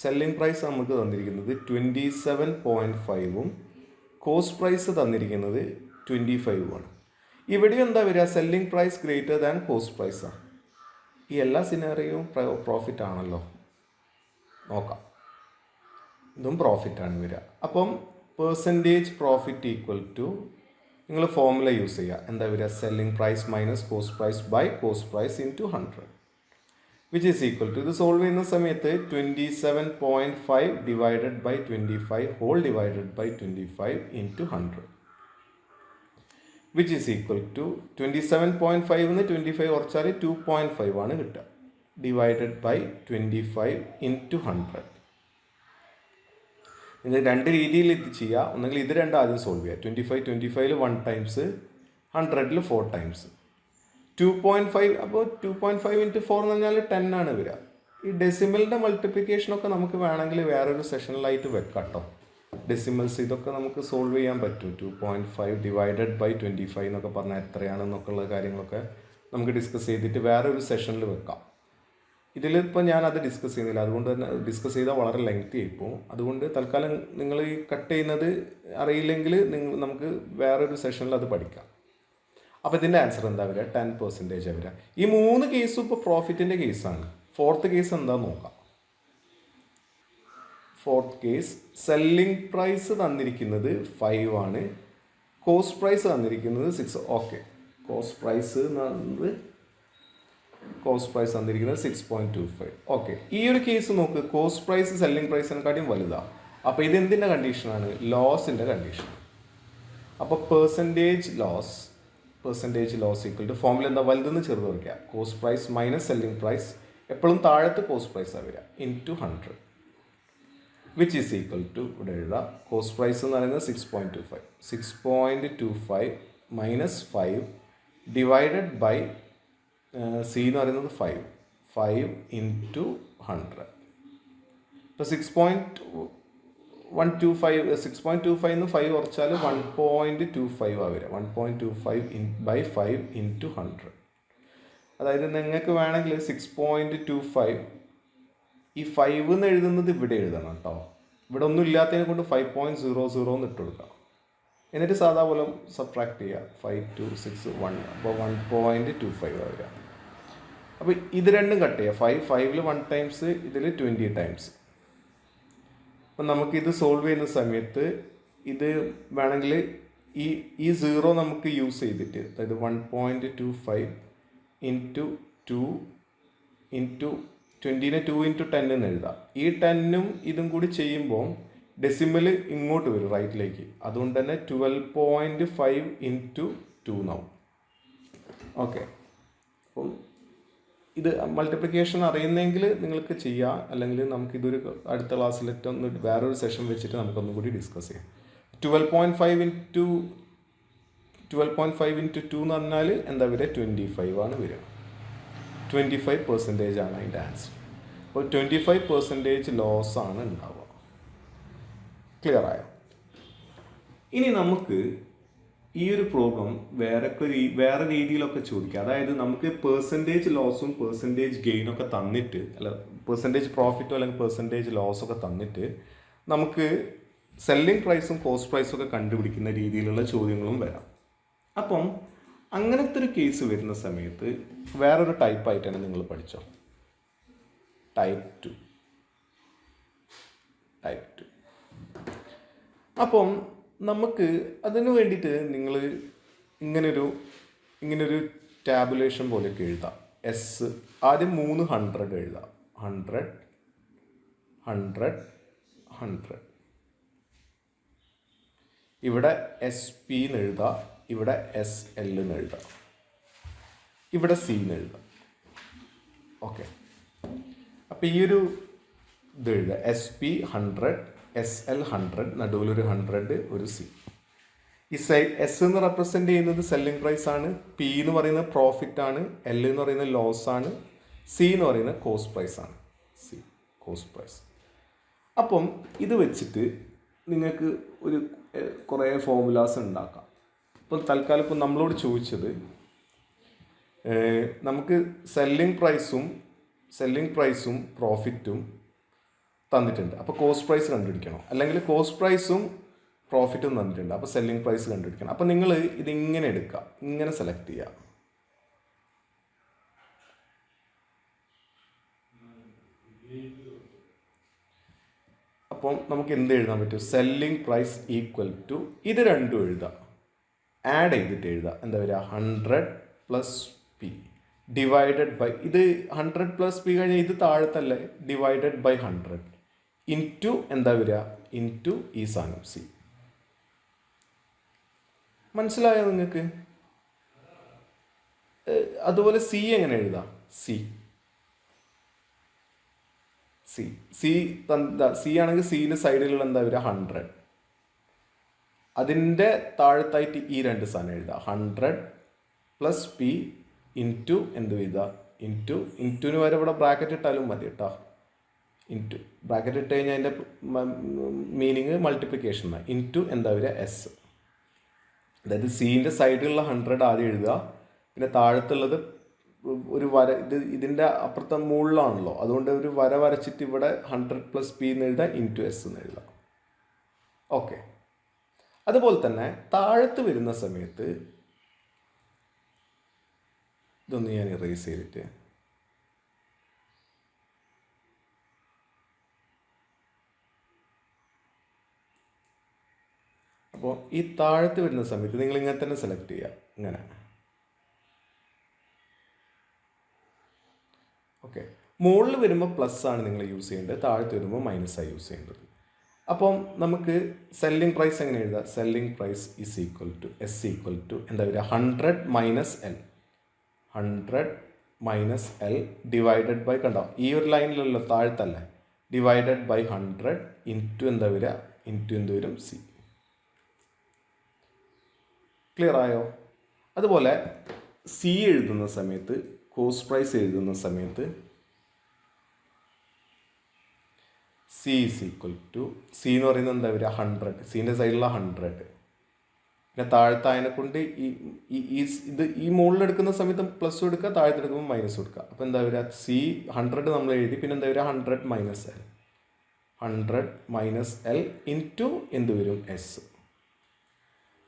സെല്ലിംഗ് പ്രൈസ് നമുക്ക് തന്നിരിക്കുന്നത് 27.5ഉം കോസ്റ്റ് പ്രൈസ് തന്നിരിക്കുന്നത് 25ഉമാണ്. ഇവിടെ എന്താ വരിക? Selling price greater than cost പ്രൈസാണ്. ഈ എല്ലാ സിനാറിയും പ്രോഫിറ്റ് ആണല്ലോ. നോക്കാം, ഇതും പ്രോഫിറ്റാണ് വരിക. അപ്പം പെർസെൻറ്റേജ് പ്രോഫിറ്റ് ഈക്വൽ ടു, നിങ്ങൾ ഫോർമുല യൂസ് ചെയ്യുക. എന്താ വരിക? Selling price minus cost price by cost price into 100 which is equal to, ഇത് സോൾവ് ചെയ്യുന്ന സമയത്ത് 27.5 divided by 25 whole divided by 25 into 100 which is equal to 27.5 25 കുറച്ചാൽ 2.5 ആണ് കിട്ടുക. Divided by 25 into 100. ഇത് രണ്ട് രീതിയിൽ ഇത് ചെയ്യുക. ഒന്നെങ്കിൽ ഇത് രണ്ടും ആദ്യം സോൾവ് ചെയ്യുക. 25 1 ടൈംസ്, 100 4 ടൈംസ്. 2.5 അപ്പോൾ 2.5 ഇൻറ്റു 4 എന്ന് പറഞ്ഞാൽ 10 ആണ് വരിക. ഈ ഡെസിമലിൻ്റെ മൾട്ടിപ്ലിക്കേഷനൊക്കെ നമുക്ക് വേണമെങ്കിൽ വേറൊരു സെഷനിലായിട്ട് വെക്കാം കേട്ടോ. ഡെസിമൽസ് ഇതൊക്കെ നമുക്ക് സോൾവ് ചെയ്യാൻ പറ്റും. 2.5 ഡിവൈഡഡ് ബൈ 25 എന്നൊക്കെ പറഞ്ഞാൽ എത്രയാണെന്നൊക്കെയുള്ള കാര്യങ്ങളൊക്കെ നമുക്ക് ഡിസ്കസ് ചെയ്തിട്ട് വേറൊരു സെഷനിൽ വെക്കാം. ഇതിലിപ്പോൾ ഞാൻ അത് ഡിസ്കസ് ചെയ്യുന്നില്ല, അതുകൊണ്ട് തന്നെ ഡിസ്കസ് ചെയ്താൽ വളരെ ലെങ്തി ആയിപ്പോവും. അതുകൊണ്ട് തൽക്കാലം നിങ്ങൾ ഈ കട്ട് ചെയ്യുന്നത് അറിയില്ലെങ്കിൽ നമുക്ക് വേറൊരു സെഷനിൽ അത് പഠിക്കാം. അപ്പോൾ ഇതിൻ്റെ ആൻസർ എന്താ വരിക? 10% വരിക. ഈ 3 കേസും ഇപ്പോൾ പ്രോഫിറ്റിൻ്റെ കേസാണ്. 4th കേസ് എന്താ നോക്കാം. 4th കേസ്, സെല്ലിംഗ് പ്രൈസ് തന്നിരിക്കുന്നത് 5 ആണ്, കോസ്റ്റ് പ്രൈസ് തന്നിരിക്കുന്നത് 6. ഓക്കെ, കോസ്റ്റ് പ്രൈസ് തന്നിരിക്കുന്നത് 6.25. ഓക്കെ, ഈ ഒരു കേസ് നോക്ക്, കോസ്റ്റ് പ്രൈസ് സെല്ലിംഗ് പ്രൈസിനെക്കാട്ടിയും വലുതാണ്. അപ്പോൾ ഇത് എന്തിൻ്റെ കണ്ടീഷനാണ്? ലോസിൻ്റെ കണ്ടീഷൻ. അപ്പോൾ പെർസെൻറ്റേജ് ലോസ് ഈക്വൽ ടു, ഫോമിൽ എന്താ? വലുതെന്ന് ചെറുത് വയ്ക്കുക. Cost price minus selling price, എപ്പോഴും താഴത്ത് കോസ്റ്റ് പ്രൈസാണ് വരിക, into 100 which is equal to, ഇവിടെ എഴുതാം, കോസ്റ്റ് പ്രൈസ് എന്ന് പറയുന്നത് 6.25 മൈനസ് 5 ഡിവൈഡഡ് ബൈ സി എന്ന് പറയുന്നത് 5 ഇൻറ്റു 100. ഇപ്പോൾ 6.25 എന്ന് 5 കുറച്ചാൽ 1.25 ആ വരിക. 1.25 ബൈ 5 ഇൻറ്റു 100. അതായത് നിങ്ങൾക്ക് വേണമെങ്കിൽ 6.25 ഈ 5 എന്ന് എഴുതുന്നത് ഇവിടെ എഴുതണം കേട്ടോ. ഇവിടെ ഒന്നും ഇല്ലാത്തതിനെ കൊണ്ട് 5.00 എന്ന് ഇട്ട് കൊടുക്കാം. എന്നിട്ട് സാധാ പോലെ സബ്ട്രാക്ട് ചെയ്യുക. 5 2 6 1, അപ്പോൾ 1.25 വരിക. അപ്പോൾ ഇത് രണ്ടും കട്ട് ചെയ്യുക. 5ൽ 1 ടൈംസ്, ഇതിൽ 20 ടൈംസ്. അപ്പം നമുക്കിത് സോൾവ് ചെയ്യുന്ന സമയത്ത് ഇത് വേണമെങ്കിൽ ഈ 0 നമുക്ക് യൂസ് ചെയ്തിട്ട്, അതായത് 1.25 ഇൻറ്റു 2 ഇൻറ്റു 20നെ 2 ഇൻറ്റു 10 എന്ന് എഴുതാം. ഈ 10ഉം ഇതും കൂടി ചെയ്യുമ്പോൾ ഡെസിമൽ ഇങ്ങോട്ട് വരും, റൈറ്റിലേക്ക്. അതുകൊണ്ട് തന്നെ 12.5 ഇൻറ്റു 2 എന്നാവും. ഓക്കെ, അപ്പം ഇത് മൾട്ടിപ്ലിക്കേഷൻ അറിയുന്നെങ്കിൽ നിങ്ങൾക്ക് ചെയ്യാം, അല്ലെങ്കിൽ നമുക്കിതൊരു അടുത്ത ക്ലാസ്സിലൊന്ന് വേറൊരു സെഷൻ വെച്ചിട്ട് നമുക്കൊന്നും കൂടി ഡിസ്കസ് ചെയ്യാം. 12.5 ഇൻറ്റു 2 എന്ന് പറഞ്ഞാൽ എന്താ വരിക? 25 ആണ് വരിക. 25% ആണ് അതിൻ്റെ ആൻസർ. അപ്പോൾ 25% ലോസാണ് ഉണ്ടാവുക. ക്ലിയർ ആയോ? ഇനി നമുക്ക് ഈ ഒരു പ്രോബ്ലം വേറെ രീതിയിലൊക്കെ ചോദിക്കാം. അതായത് നമുക്ക് പെർസെൻറ്റേജ് ലോസും പെർസെൻറ്റേജ് ഗെയിനൊക്കെ തന്നിട്ട്, അല്ല പെർസെൻറ്റേജ് പ്രോഫിറ്റോ അല്ലെങ്കിൽ പെർസെൻറ്റേജ് ലോസൊക്കെ തന്നിട്ട് നമുക്ക് സെല്ലിംഗ് പ്രൈസും കോസ്റ്റ് പ്രൈസും ഒക്കെ കണ്ടുപിടിക്കുന്ന രീതിയിലുള്ള ചോദ്യങ്ങളും വരാം. അപ്പം അങ്ങനത്തെ ഒരു കേസ് വരുന്ന സമയത്ത് വേറൊരു ടൈപ്പായിട്ടാണ് നിങ്ങൾ പഠിച്ചോ, ടൈപ്പ് 2. അപ്പം നമുക്ക് അതിന് വേണ്ടിയിട്ട് നിങ്ങൾ ഇങ്ങനൊരു ടാബുലേഷൻ പോലെയൊക്കെ എഴുതാം. ആദ്യം 3 100 എഴുതാം. 100 100. ഇവിടെ SP എന്ന് എഴുതാം, ഇവിടെ SL എന്ന് എഴുതാം, ഇവിടെ C എന്ന് എഴുതാം. ഓക്കെ, അപ്പോൾ ഈ ഒരു ഇത് എഴുതാം. SP 100, SL 100, നടുവിലൊരു 100, ഒരു C. ഈ S എന്ന് റെപ്രസെൻ്റ് ചെയ്യുന്നത് സെല്ലിംഗ് പ്രൈസ് ആണ്, P എന്ന് പറയുന്നത് പ്രോഫിറ്റ് ആണ്, L എന്ന് പറയുന്നത് ലോസ് ആണ്, C എന്ന് പറയുന്നത് കോസ്റ്റ് പ്രൈസ് ആണ്. Cost price. അപ്പം ഇത് വെച്ചിട്ട് നിങ്ങൾക്ക് കുറേ ഫോർമുലാസ് ഉണ്ടാക്കാം. ഇപ്പോൾ തൽക്കാലം ഇപ്പോൾ നമ്മളോട് ചോദിച്ചത് നമുക്ക് സെല്ലിംഗ് പ്രൈസും പ്രോഫിറ്റും തന്നിട്ടുണ്ട്. അപ്പോൾ കോസ്റ്റ് പ്രൈസ് കണ്ടുപിടിക്കണം, അല്ലെങ്കിൽ കോസ്റ്റ് പ്രൈസും പ്രോഫിറ്റും തന്നിട്ടുണ്ട്. അപ്പോൾ സെല്ലിംഗ് പ്രൈസ് കണ്ടുപിടിക്കണം. അപ്പോൾ നിങ്ങൾ ഇതിങ്ങനെ എടുക്കുക, ഇങ്ങനെ സെലക്ട് ചെയ്യുക. അപ്പം നമുക്ക് എന്ത് എഴുതാൻ പറ്റും? സെല്ലിംഗ് പ്രൈസ് ഈക്വൽ ടു ഇത് രണ്ടും എഴുതാം, ആഡ് ചെയ്തിട്ട് എഴുതാം. എന്താ വരിക? 100 + P ഡിവൈഡഡ് ബൈ, ഇത് 100 + P കഴിഞ്ഞാൽ ഇത് താഴത്തല്ലേ, ഡിവൈഡഡ് ബൈ 100 ഇൻറ്റു എന്താ വരിക? ഇൻറ്റു ഈ സാധനം സി. മനസ്സിലായോ നിങ്ങൾക്ക്? അതുപോലെ സി എങ്ങനെ എഴുതാം? സി ആണെങ്കിൽ സിയിലെ സൈഡിലുള്ള എന്താ വരിക? 100. അതിൻ്റെ താഴത്തായിട്ട് ഈ രണ്ട് സാധനം എഴുതാം, 100 + P ഇൻറ്റു എന്ത് എഴുതുക? ഇൻറ്റുവിന് വരെ ഇവിടെ ബ്രാക്കറ്റ് ഇട്ടാലും മതി കേട്ടോ. ഇൻറ്റു ബ്രാക്കറ്റ് ഇട്ട് കഴിഞ്ഞാൽ അതിൻ്റെ മീനിങ് മൾട്ടിപ്ലിക്കേഷൻ എന്നാണ്. ഇൻറ്റു എന്താ വരിക? എസ്. അതായത് സീൻ്റെ സൈഡിലുള്ള 100 ആദ്യം എഴുതുക, പിന്നെ താഴത്തുള്ളത് ഒരു വര, ഇതിൻ്റെ അപ്പുറത്തെ മുകളിലാണല്ലോ, അതുകൊണ്ട് ഒരു വര വരച്ചിട്ട് ഇവിടെ 100 + P എന്ന് എഴുതാം, ഇൻറ്റു എസ് എന്ന് എഴുതാം. ഓക്കെ. അതുപോലെ തന്നെ താഴത്ത് വരുന്ന സമയത്ത് ഇതൊന്ന് ഞാൻ ഇറേസ് ചെയ്തിട്ട്, അപ്പോൾ ഈ താഴത്ത് വരുന്ന സമയത്ത് നിങ്ങൾ ഇങ്ങനെ തന്നെ സെലക്ട് ചെയ്യുക, ഇങ്ങനെ. ഓക്കെ. മുകളിൽ വരുമ്പോൾ പ്ലസ് ആണ് നിങ്ങൾ യൂസ് ചെയ്യേണ്ടത്, താഴത്ത് വരുമ്പോൾ മൈനസാണ് യൂസ് ചെയ്യേണ്ടത്. അപ്പം നമുക്ക് സെല്ലിംഗ് പ്രൈസ് എങ്ങനെ എഴുതാം? Selling price is equal to S equal to എന്താ വരിക? 100 - L 100 - L ഡിവൈഡഡ് ബൈ, കണ്ടോ ഈ ഒരു ലൈനിലല്ലോ, താഴത്തല്ലേ, ഡിവൈഡഡ് ബൈ 100 ഇൻറ്റു എന്താ വരിക? ഇൻറ്റു എന്ത് വരും? സി. ക്ലിയർ ആയോ? അതുപോലെ സി എഴുതുന്ന സമയത്ത്, കോസ്റ്റ് പ്രൈസ് എഴുതുന്ന സമയത്ത് C is equal to, C എന്ന് പറയുന്നത് എന്താ വരിക? 100. സീൻ്റെ സൈഡിലുള്ള 100, പിന്നെ താഴത്തായതിനെ കൊണ്ട് ഇത് ഈ മുകളിലെടുക്കുന്ന സമയത്ത് പ്ലസ് കൊടുക്കുക, താഴത്തെടുക്കുമ്പോൾ മൈനസ് കൊടുക്കുക. അപ്പോൾ എന്താ വരിക? സി 100 നമ്മൾ എഴുതി, പിന്നെ എന്താ വരിക? 100 - L 100 - L ഇൻറ്റു എന്ത് വരും? എസ്.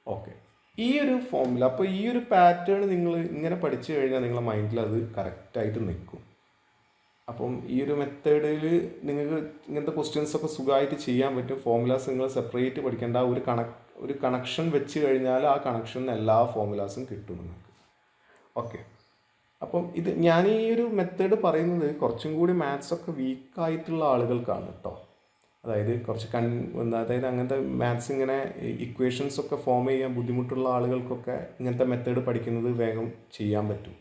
ഓക്കെ. ഈ ഒരു ഫോമുല, അപ്പോൾ ഈ ഒരു പാറ്റേൺ നിങ്ങൾ ഇങ്ങനെ പഠിച്ചു കഴിഞ്ഞാൽ നിങ്ങളുടെ മൈൻഡിൽ അത് കറക്റ്റായിട്ട് നിൽക്കും. അപ്പം ഈ ഒരു മെത്തേഡിൽ നിങ്ങൾക്ക് ഇങ്ങനത്തെ ക്വസ്റ്റ്യൻസൊക്കെ സുഖമായിട്ട് ചെയ്യാൻ പറ്റും. ഫോമുലാസ് നിങ്ങൾ സെപ്പറേറ്റ് പഠിക്കേണ്ട, ഒരു കണക്ഷൻ വെച്ച് കഴിഞ്ഞാൽ ആ കണക്ഷനിൽ എല്ലാ ഫോമുലാസും കിട്ടും നിങ്ങൾക്ക്. ഓക്കെ. അപ്പം ഞാൻ ഈ ഒരു മെത്തേഡ് പറയുന്നത് കുറച്ചും കൂടി മാത്സൊക്കെ വീക്കായിട്ടുള്ള ആളുകൾക്കാണ് കേട്ടോ. അതായത് കുറച്ച് അതായത് അങ്ങനത്തെ മാത്സ് ഇങ്ങനെ ഇക്വേഷൻസൊക്കെ ഫോം ചെയ്യാൻ ബുദ്ധിമുട്ടുള്ള ആളുകൾക്കൊക്കെ ഇങ്ങനത്തെ മെത്തേഡ് പഠിക്കുന്നത് വേഗം ചെയ്യാൻ പറ്റും.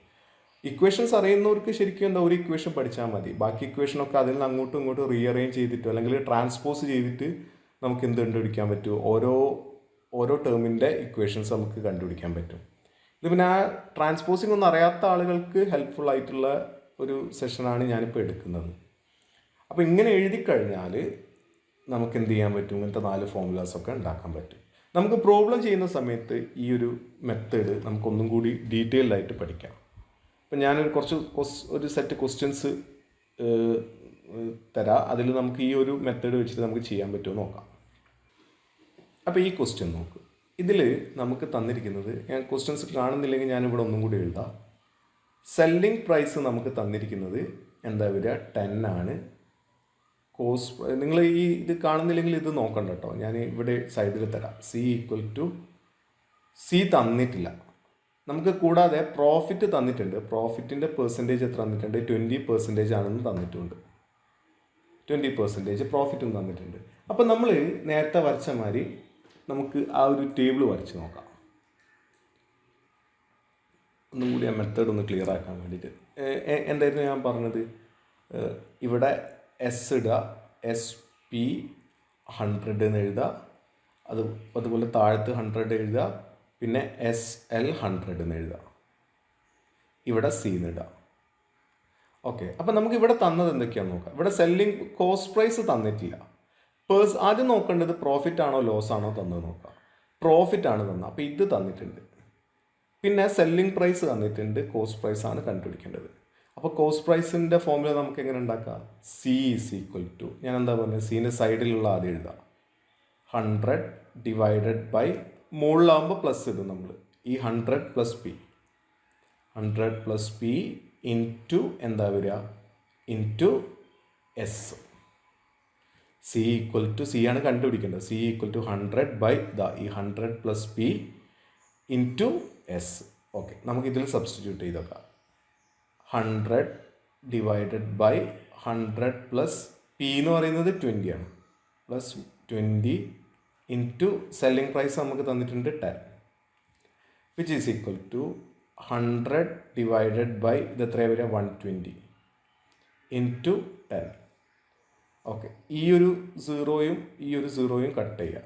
ഇക്വേഷൻസ് അറിയുന്നവർക്ക് ശരിക്കും എന്താ, ഒരു ഇക്വേഷൻ പഠിച്ചാൽ മതി. ബാക്കി ഇക്വേഷനൊക്കെ അതിൽ നിന്ന് അങ്ങോട്ടും ഇങ്ങോട്ടും റീഅറേഞ്ച് ചെയ്തിട്ടോ അല്ലെങ്കിൽ ട്രാൻസ്പോസ് ചെയ്തിട്ട് നമുക്ക് എന്ത് കണ്ടുപിടിക്കാൻ പറ്റും? ഓരോ ടേമിൻ്റെ ഇക്വേഷൻസ് നമുക്ക് കണ്ടുപിടിക്കാൻ പറ്റും. ഇത് പിന്നെ ആ ട്രാൻസ്പോസിങ് ഒന്നും അറിയാത്ത ആളുകൾക്ക് ഹെൽപ്ഫുൾ ആയിട്ടുള്ള ഒരു സെഷനാണ് ഞാനിപ്പോൾ എടുക്കുന്നത്. അപ്പോൾ ഇങ്ങനെ എഴുതി കഴിഞ്ഞാൽ നമുക്ക് എന്ത് ചെയ്യാൻ പറ്റും? ഇങ്ങനത്തെ 4 ഫോമുലാസൊക്കെ ഉണ്ടാക്കാൻ പറ്റും. നമുക്ക് പ്രോബ്ലം ചെയ്യുന്ന സമയത്ത് ഈ ഒരു മെത്തേഡ് നമുക്കൊന്നും കൂടി ഡീറ്റെയിൽഡ് ആയിട്ട് പഠിക്കാം. അപ്പം ഞാനൊരു ഒരു സെറ്റ് ക്വസ്റ്റ്യൻസ് തരാം, അതിൽ നമുക്ക് ഈ ഒരു മെത്തേഡ് വെച്ചിട്ട് നമുക്ക് ചെയ്യാൻ പറ്റുമോ നോക്കാം. അപ്പോൾ ഈ ക്വസ്റ്റ്യൻ നോക്ക്. ഇതിൽ നമുക്ക് തന്നിരിക്കുന്നത്, ഞാൻ ക്വസ്റ്റ്യൻസ് കാണുന്നില്ലെങ്കിൽ ഞാനിവിടെ ഒന്നും കൂടി എഴുതാം. സെല്ലിംഗ് പ്രൈസ് നമുക്ക് തന്നിരിക്കുന്നത് എന്താ വരിക? 10 ആണ്. കോസ്റ്റ് നിങ്ങൾ ഇത് കാണുന്നില്ലെങ്കിൽ ഇത് നോക്കണ്ട കേട്ടോ, ഞാൻ ഇവിടെ സൈഡിൽ തരാം. സി ഈക്വൽ ടു, സി തന്നിട്ടില്ല നമുക്ക്. കൂടാതെ പ്രോഫിറ്റ് തന്നിട്ടുണ്ട്. പ്രോഫിറ്റിൻ്റെ പെർസെൻറ്റേജ് എത്ര തന്നിട്ടുണ്ട്? 20% ആണെന്ന് തന്നിട്ടുണ്ട്. 20% പ്രോഫിറ്റും തന്നിട്ടുണ്ട്. അപ്പം നമ്മൾ നേരത്തെ വരച്ച മാതിരി നമുക്ക് ആ ഒരു ടേബിൾ വരച്ച് നോക്കാം. ഒന്നും കൂടി ആ മെത്തേഡ് ഒന്ന് ക്ലിയർ ആക്കാൻ വേണ്ടിയിട്ട്. എന്തായിരുന്നു ഞാൻ പറഞ്ഞത്? ഇവിടെ എസ് ഇടുക, SP 100 എന്ന് എഴുതുക, അതുപോലെ താഴത്ത് 100 എഴുതുക, പിന്നെ SL 100 എന്ന് എഴുതുക, ഇവിടെ സി എന്ന് ഇടുക. ഓക്കെ. അപ്പം നമുക്ക് ഇവിടെ തന്നത് എന്തൊക്കെയാണെന്ന് നോക്കാം. ഇവിടെ സെല്ലിംഗ് കോസ്റ്റ് പ്രൈസ് തന്നിട്ടില്ല. ആദ്യം നോക്കേണ്ടത് പ്രോഫിറ്റ് ആണോ ലോസ് ആണോ തന്നത് നോക്കാം. പ്രോഫിറ്റ് ആണ് തന്നത്, അപ്പോൾ ഇത് തന്നിട്ടുണ്ട്. പിന്നെ സെല്ലിംഗ് പ്രൈസ് തന്നിട്ടുണ്ട്, കോസ്റ്റ് പ്രൈസ് ആണ് കണ്ടുപിടിക്കേണ്ടത്. അപ്പോൾ കോസ്റ്റ് പ്രൈസിൻ്റെ ഫോർമുല നമുക്ക് എങ്ങനെ ഉണ്ടാക്കാം? സി ഈസ് ഈക്വൽ ടു, ഞാൻ എന്താ പറഞ്ഞത്, സീൻ്റെ സൈഡിലുള്ള ആദ്യം എഴുതാം, 100 ഡിവൈഡഡ് ബൈ, മുകളിലാകുമ്പോൾ പ്ലസ് ഇടും നമ്മൾ, ഈ 100 plus P, 100 plus P into എന്താ വരിക, into S. C equal to, C ആണ് കണ്ടുപിടിക്കേണ്ടത്, സി ഈക്വൽ ടു 100 ബൈ ഈ 100 plus P into S. Okay, നമുക്കിതിൽ സബ്സ്റ്റിറ്റ്യൂട്ട് ചെയ്തേക്കാം. 100 ഡിവൈഡഡ് ബൈ 100 പ്ലസ് പി എന്ന് പറയുന്നത് 20 ആണ്, പ്ലസ് 20 ഇൻറ്റു സെല്ലിംഗ് പ്രൈസ് നമുക്ക് തന്നിട്ടുണ്ട് 10, which is equal to 100 divided by ഇത് എത്രയാണ് വരിക, 120 ഇൻറ്റു 10. ഓക്കെ, ഈ ഒരു സീറോയും കട്ട് ചെയ്യുക.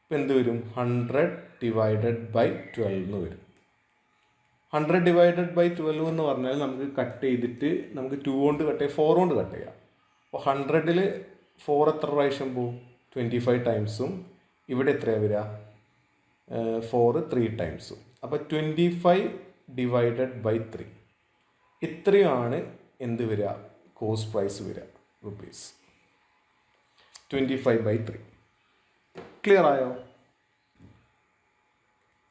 ഇപ്പം എന്ത് വരും, 100 ഡിവൈഡഡ് ബൈ 12 എന്ന് വരും. 100 ഡിവൈഡഡ് ബൈ 12 എന്ന് പറഞ്ഞാൽ നമുക്ക് കട്ട് ചെയ്തിട്ട് നമുക്ക് 2 കൊണ്ട് കട്ട് ചെയ്യാം, 4 കൊണ്ട് കട്ട് ചെയ്യാം. അപ്പോൾ 100-ൽ 4 എത്ര പ്രാവശ്യം പോവും, 25 ടൈംസും, ഇവിടെ എത്രയാണ് വരിക, 4 3 ടൈംസും. അപ്പോൾ 25 ഡിവൈഡഡ് ബൈ 3, ഇത്രയുമാണ് എന്ത് വരിക, കോസ്റ്റ് പ്രൈസ് വരിക, റുപ്പീസ് 25/3. ക്ലിയർ ആയോ?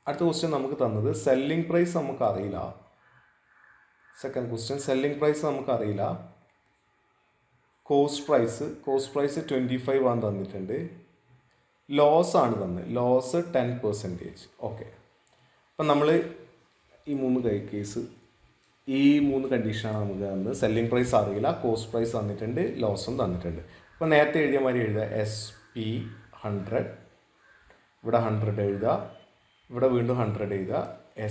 അടുത്ത ക്വസ്റ്റ്യൻ നമുക്ക് തന്നത് സെല്ലിംഗ് പ്രൈസ് നമുക്ക് അറിയില്ല. സെക്കൻഡ് ക്വസ്റ്റ്യൻ, സെല്ലിംഗ് പ്രൈസ് നമുക്ക് അറിയില്ല, കോസ്റ്റ് പ്രൈസ് 25 ആണ് തന്നിട്ടുണ്ട്, ലോസ് ആണ് തന്നത്, ലോസ് 10%. ഓക്കെ, അപ്പം നമ്മൾ ഈ 3 കേസ്, ഈ 3 കണ്ടീഷനാണ് നമുക്ക് തന്നത്. സെല്ലിംഗ് പ്രൈസ് അറിയില്ല, കോസ്റ്റ് പ്രൈസ് തന്നിട്ടുണ്ട്, ലോസും തന്നിട്ടുണ്ട്. അപ്പോൾ നേരത്തെ എഴുതിയ മാതിരി എഴുതുക, SP 100, ഇവിടെ 100 എഴുതുക, ഇവിടെ വീണ്ടും 100 എഴുതുക,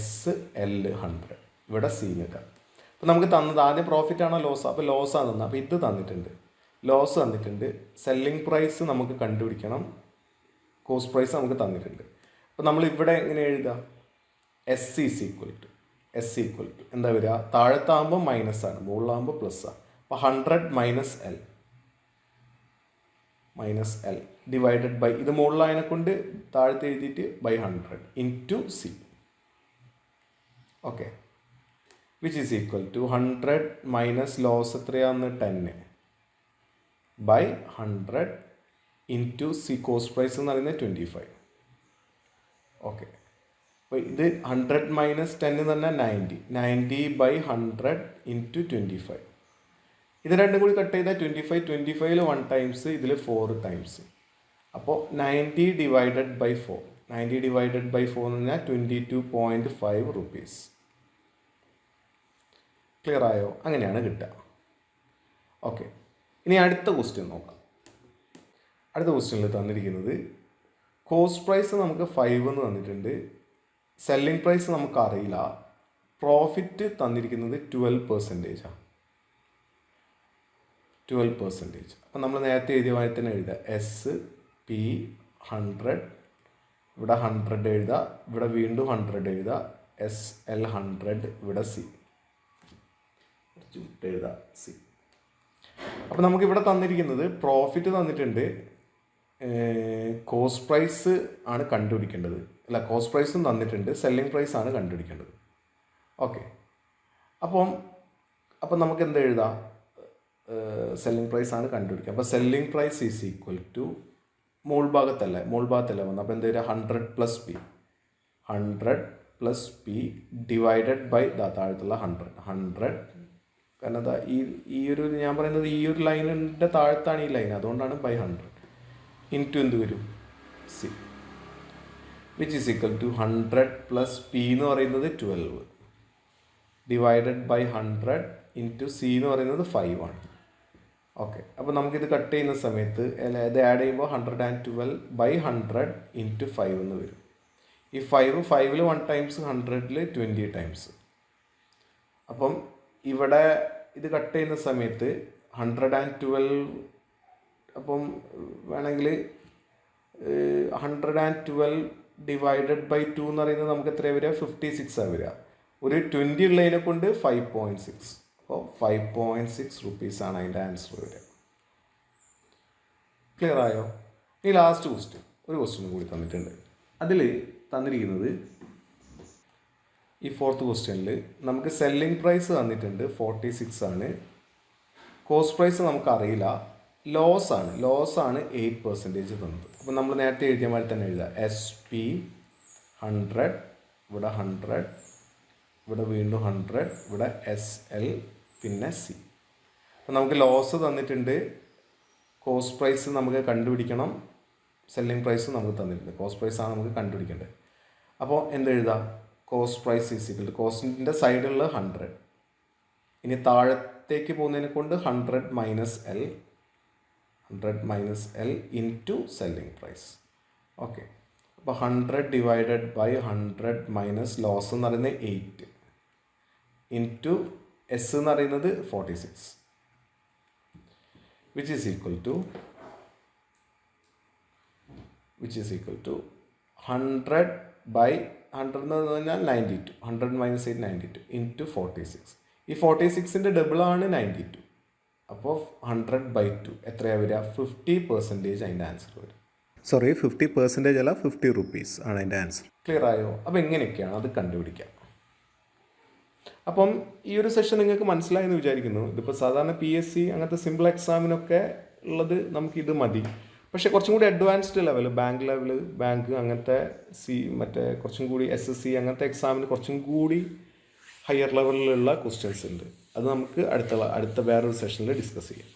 SL 100, ഇവിടെ C നിൽക്കുക. അപ്പോൾ നമുക്ക് തന്നത് ആദ്യം പ്രോഫിറ്റ് ആണോ ലോസ്, അപ്പോൾ ലോസാണ് തന്നത്, അപ്പോൾ ഇത് തന്നിട്ടുണ്ട്, ലോസ് തന്നിട്ടുണ്ട്. സെല്ലിംഗ് പ്രൈസ് നമുക്ക് കണ്ടുപിടിക്കണം, കോസ്റ്റ് പ്രൈസ് നമുക്ക് തന്നിട്ടുണ്ട്. അപ്പോൾ നമ്മൾ ഇവിടെ എങ്ങനെ എഴുതുക, S ഈക്വൽ ടു എന്താ വരിക, താഴത്താകുമ്പോൾ മൈനസ് ആണ്, മുകളിലാകുമ്പോൾ പ്ലസ് ആണ്. അപ്പോൾ 100 മൈനസ് എൽ ഡിവൈഡഡ് ബൈ, ഇത് മുകളിലായതിനെ കൊണ്ട് താഴത്ത് എഴുതിയിട്ട് by 100 into C. Okay, which is equal to 100 minus loss എത്രയാണെന്ന് 10 by 100 into C, cost price എന്ന് പറയുന്നത് 25. ഓക്കെ, അപ്പോൾ ഇത് 100 മൈനസ് 10 എന്ന് പറഞ്ഞാൽ 90 ബൈ 100 ഇൻറ്റു 25. ഇത് രണ്ടും കൂടി കട്ട് ചെയ്താൽ 25 1 ടൈംസ്, ഇതിൽ 4 ടൈംസ്. അപ്പോൾ 90 ഡിവൈഡഡ് ബൈ 4 എന്ന് പറഞ്ഞാൽ 22.5 റുപ്പീസ്. ക്ലിയർ ആയോ? അങ്ങനെയാണ് കിട്ടുക. ഓക്കെ, ഇനി അടുത്ത ക്വസ്റ്റ്യൻ നോക്കാം. അടുത്ത ക്വസ്റ്റ്യനിൽ തന്നിരിക്കുന്നത് കോസ്റ്റ് പ്രൈസ് നമുക്ക് 5 എന്ന് തന്നിട്ടുണ്ട്, സെല്ലിംഗ് പ്രൈസ് നമുക്ക് അറിയില്ല, പ്രോഫിറ്റ് തന്നിരിക്കുന്നത് 12%. 12%. അപ്പം നമ്മൾ നേരത്തെ എഴുതിയ മാതിരി തന്നെ എഴുതുക, SP 100, ഇവിടെ 100 എഴുതുക, ഇവിടെ വീണ്ടും 100 എഴുതുക, SL 100, ഇവിടെ C എഴുതുക, C. അപ്പം നമുക്കിവിടെ തന്നിരിക്കുന്നത് പ്രോഫിറ്റ് തന്നിട്ടുണ്ട്, കോസ്റ്റ് പ്രൈസ് ആണ് കണ്ടുപിടിക്കേണ്ടത്, അല്ല കോസ്റ്റ് പ്രൈസും തന്നിട്ടുണ്ട്, സെല്ലിംഗ് പ്രൈസ് ആണ് കണ്ടുപിടിക്കേണ്ടത്. ഓക്കെ, അപ്പം നമുക്ക് എന്താ എഴുതാം, സെല്ലിംഗ് പ്രൈസ് ആണ് കണ്ടുപിടിക്കുക. അപ്പോൾ selling price is equal to, മുകൾ ഭാഗത്തല്ല വന്നത്, അപ്പോൾ എന്താ വരിക, 100 പ്ലസ് പി ഡിവൈഡഡ് ബൈ താഴത്തുള്ള 100. കാരണം ഈ ഒരു ഞാൻ പറയുന്നത് ഈ ഒരു ലൈനിൻ്റെ താഴത്താണ് ഈ ലൈൻ, അതുകൊണ്ടാണ് ബൈ 100 ഇൻറ്റു എന്ത് വരും, C, which is equal to 100 plus P എന്ന് പറയുന്നത് 12 ഡിവൈഡഡ് ബൈ 100 ഇൻറ്റു സി എന്ന് പറയുന്നത് 5 ആണ്. ഓക്കെ, അപ്പോൾ നമുക്കിത് കട്ട് ചെയ്യുന്ന സമയത്ത് ഇത് ആഡ് ചെയ്യുമ്പോൾ 112 ബൈ 100 ഇൻറ്റു 5 എന്ന് വരും. ഈ 5ൽ 1 ടൈംസ്, 100ൽ 20 ടൈംസ്. അപ്പം ഇവിടെ ഇത് കട്ട് ചെയ്യുന്ന സമയത്ത് 112, അപ്പം വേണമെങ്കിൽ 112 ഡിവൈഡഡ് ബൈ 2 എന്ന് പറയുന്നത് നമുക്ക് എത്രയാണ് വരിക, 56 ആണ് വരിക. ഒരു 20 ഉള്ളതിനെ കൊണ്ട് 5.6, അപ്പോൾ 5.6 റുപ്പീസാണ് അതിൻ്റെ ആൻസർ വരിക. ക്ലിയർ ആയോ? ഈ ലാസ്റ്റ് ക്വസ്റ്റ്യൻ, ഒരു ക്വസ്റ്റ്യൻ കൂടി തന്നിട്ടുണ്ട്. അതിൽ തന്നിരിക്കുന്നത് ഈ ഫോർത്ത് ക്വസ്റ്റ്യനിൽ നമുക്ക് സെല്ലിംഗ് പ്രൈസ് തന്നിട്ടുണ്ട് 46 ആണ്. കോസ്റ്റ് പ്രൈസ് നമുക്ക് അറിയില്ല, ലോസ് ആണ് 8% തന്നത്. അപ്പോൾ നമ്മൾ നേരത്തെ എഴുതിയ മാതിരി തന്നെ എഴുതുക. SP 100, ഇവിടെ 100, ഇവിടെ വീണ്ടും 100, ഇവിടെ SL, പിന്നെ C. അപ്പോൾ നമുക്ക് ലോസ് തന്നിട്ടുണ്ട്, കോസ്റ്റ് പ്രൈസ് നമുക്ക് കണ്ടുപിടിക്കണം, സെല്ലിംഗ് പ്രൈസ് നമുക്ക് തന്നിട്ടുണ്ട്. കോസ്റ്റ് പ്രൈസാണ് നമുക്ക് കണ്ടുപിടിക്കേണ്ടത്. അപ്പോൾ എന്തെഴുതാം? Cost price is equal to കോസ്റ്റിൻ്റെ സൈഡിലുള്ള 100, ഇനി താഴത്തേക്ക് പോകുന്നതിനെ കൊണ്ട് 100 minus L into selling price. Okay, അപ്പോൾ 100 ഡിവൈഡഡ് ബൈ 100 മൈനസ് ലോസ് എന്ന് പറയുന്നത് 8 ഇൻറ്റു എസ് എന്ന് പറയുന്നത് 46, which is equal to 100 by 100 എന്ന് പറഞ്ഞാൽ 92, 100 മൈനസ് 8 92 ഇൻറ്റു 46. ഈ 46ൻ്റെ ഡബിളാണ് 92. അപ്പോൾ 100/2 എത്രയാണ് വരിക? 50% അതിൻ്റെ ആൻസർ വരും. 50% അല്ല, 50 rupees ആണ് അതിൻ്റെ ആൻസർ. ക്ലിയർ ആയോ? അപ്പോൾ എങ്ങനെയൊക്കെയാണ് അത് കണ്ടുപിടിക്കുക? അപ്പം ഈ ഒരു സെഷൻ നിങ്ങൾക്ക് മനസ്സിലായെന്ന് വിചാരിക്കുന്നു. ഇതിപ്പോൾ സാധാരണ PSC അങ്ങനത്തെ സിമ്പിൾ എക്സാമിനൊക്കെ ഉള്ളത് നമുക്കിത് മതി. പക്ഷേ കുറച്ചും കൂടി അഡ്വാൻസ്ഡ് ലെവൽ, ബാങ്ക് അങ്ങനത്തെ മറ്റേ കുറച്ചും കൂടി SSC അങ്ങനത്തെ എക്സാമിന് കുറച്ചും കൂടി ഹയർ ലെവലിലുള്ള ക്വസ്റ്റ്യൻസ് ഉണ്ട്. അത് നമുക്ക് അടുത്ത വേറൊരു സെഷനിൽ ഡിസ്കസ് ചെയ്യാം.